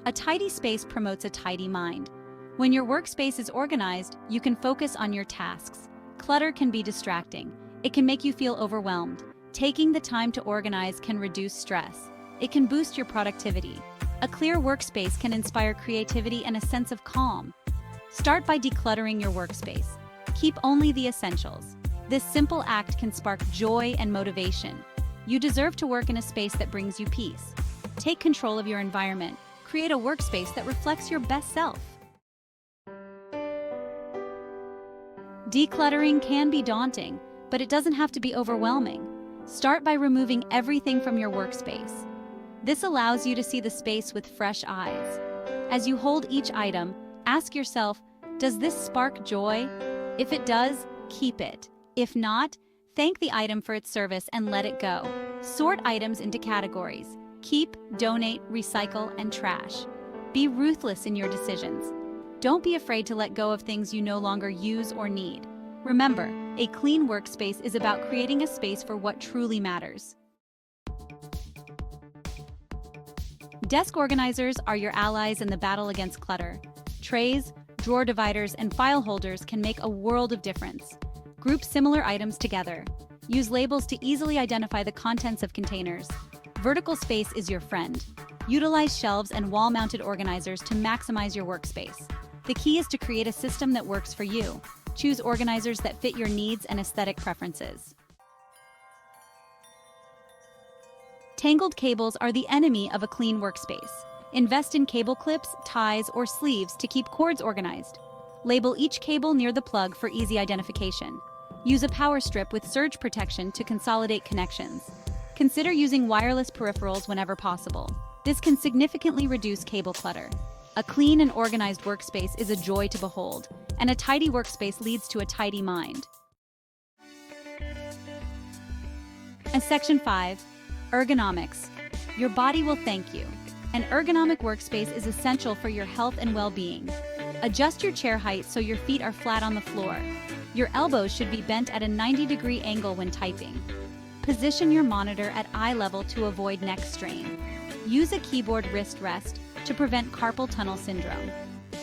A tidy space promotes a tidy mind. When your workspace is organized, you can focus on your tasks. Clutter can be distracting. It can make you feel overwhelmed. Taking the time to organize can reduce stress. It can boost your productivity. A clear workspace can inspire creativity and a sense of calm. Start by decluttering your workspace. Keep only the essentials. This simple act can spark joy and motivation. You deserve to work in a space that brings you peace. Take control of your environment. Create a workspace that reflects your best self. Decluttering can be daunting, but it doesn't have to be overwhelming. Start by removing everything from your workspace. This allows you to see the space with fresh eyes. As you hold each item, ask yourself, does this spark joy? If it does, keep it. If not, thank the item for its service and let it go. Sort items into categories. Keep, donate, recycle, and trash. Be ruthless in your decisions. Don't be afraid to let go of things you no longer use or need. Remember, a clean workspace is about creating a space for what truly matters. Desk organizers are your allies in the battle against clutter. Trays, drawer dividers, and file holders can make a world of difference. Group similar items together. Use labels to easily identify the contents of containers. Vertical space is your friend. Utilize shelves and wall-mounted organizers to maximize your workspace. The key is to create a system that works for you. Choose organizers that fit your needs and aesthetic preferences. Tangled cables are the enemy of a clean workspace. Invest in cable clips, ties, or sleeves to keep cords organized. Label each cable near the plug for easy identification. Use a power strip with surge protection to consolidate connections. Consider using wireless peripherals whenever possible. This can significantly reduce cable clutter. A clean and organized workspace is a joy to behold, and a tidy workspace leads to a tidy mind. And Section 5, Ergonomics. Your body will thank you. An ergonomic workspace is essential for your health and well-being. Adjust your chair height so your feet are flat on the floor. Your elbows should be bent at a 90-degree angle when typing. Position your monitor at eye level to avoid neck strain. Use a keyboard wrist rest to prevent carpal tunnel syndrome.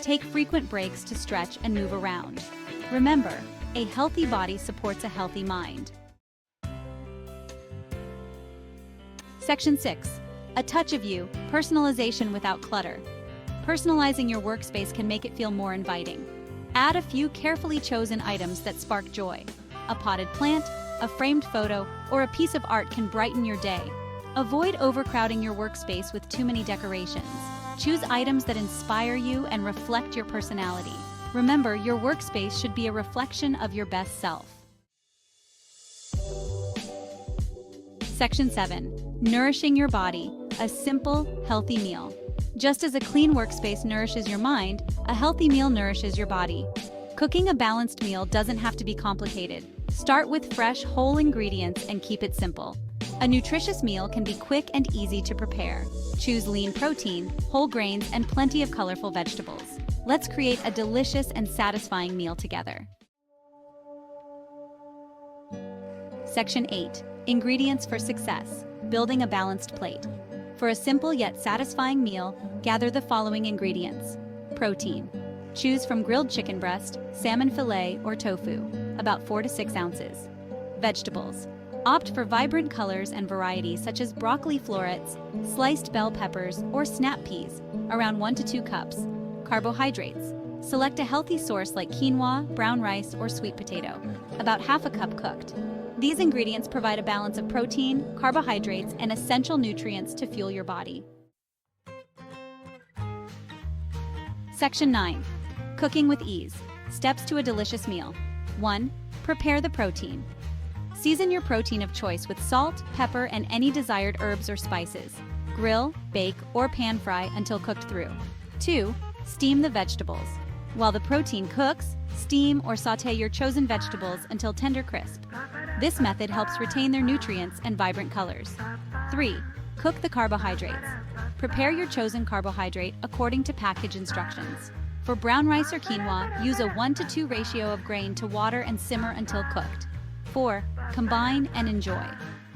Take frequent breaks to stretch and move around. Remember, a healthy body supports a healthy mind. Section 6. A touch of you, personalization without clutter. Personalizing your workspace can make it feel more inviting. Add a few carefully chosen items that spark joy. A potted plant, a framed photo, or a piece of art can brighten your day. Avoid overcrowding your workspace with too many decorations. Choose items that inspire you and reflect your personality. Remember, your workspace should be a reflection of your best self. Section 7. Nourishing your body. A simple, healthy meal. Just as a clean workspace nourishes your mind, a healthy meal nourishes your body. Cooking a balanced meal doesn't have to be complicated. Start with fresh, whole ingredients and keep it simple. A nutritious meal can be quick and easy to prepare. Choose lean protein, whole grains, and plenty of colorful vegetables. Let's create a delicious and satisfying meal together. Section 8. Ingredients for success. Building a balanced plate. For a simple yet satisfying meal, gather the following ingredients. Protein. Choose from grilled chicken breast, salmon fillet, or tofu, about 4 to 6 ounces. Vegetables. Opt for vibrant colors and varieties such as broccoli florets, sliced bell peppers, or snap peas, around 1 to 2 cups. Carbohydrates. Select a healthy source like quinoa, brown rice, or sweet potato, about half a cup cooked. These ingredients provide a balance of protein, carbohydrates, and essential nutrients to fuel your body. Section 9. Cooking with ease. Steps to a delicious meal. 1. Prepare the protein. Season your protein of choice with salt, pepper, and any desired herbs or spices. Grill, bake, or pan fry until cooked through. 2. Steam the vegetables. While the protein cooks, steam or sauté your chosen vegetables until tender crisp. This method helps retain their nutrients and vibrant colors. 3. Cook the carbohydrates. Prepare your chosen carbohydrate according to package instructions. For brown rice or quinoa, use a 1-to-2 ratio of grain to water and simmer until cooked. 4. Combine and enjoy.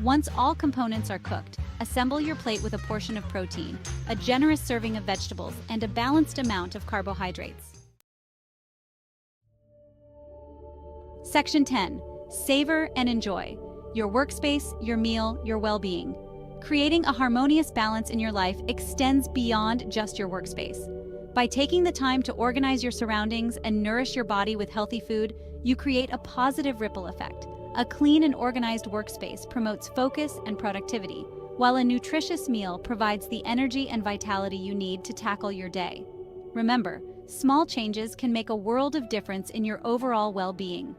Once all components are cooked, Assemble your plate with a portion of protein, a generous serving of vegetables, and a balanced amount of carbohydrates. Section 10. Savor and enjoy. Your workspace, your meal, your well-being. Creating a harmonious balance in your life extends beyond just your workspace. By taking the time to organize your surroundings and nourish your body with healthy food, you create a positive ripple effect. A clean and organized workspace promotes focus and productivity, while a nutritious meal provides the energy and vitality you need to tackle your day. Remember, small changes can make a world of difference in your overall well-being.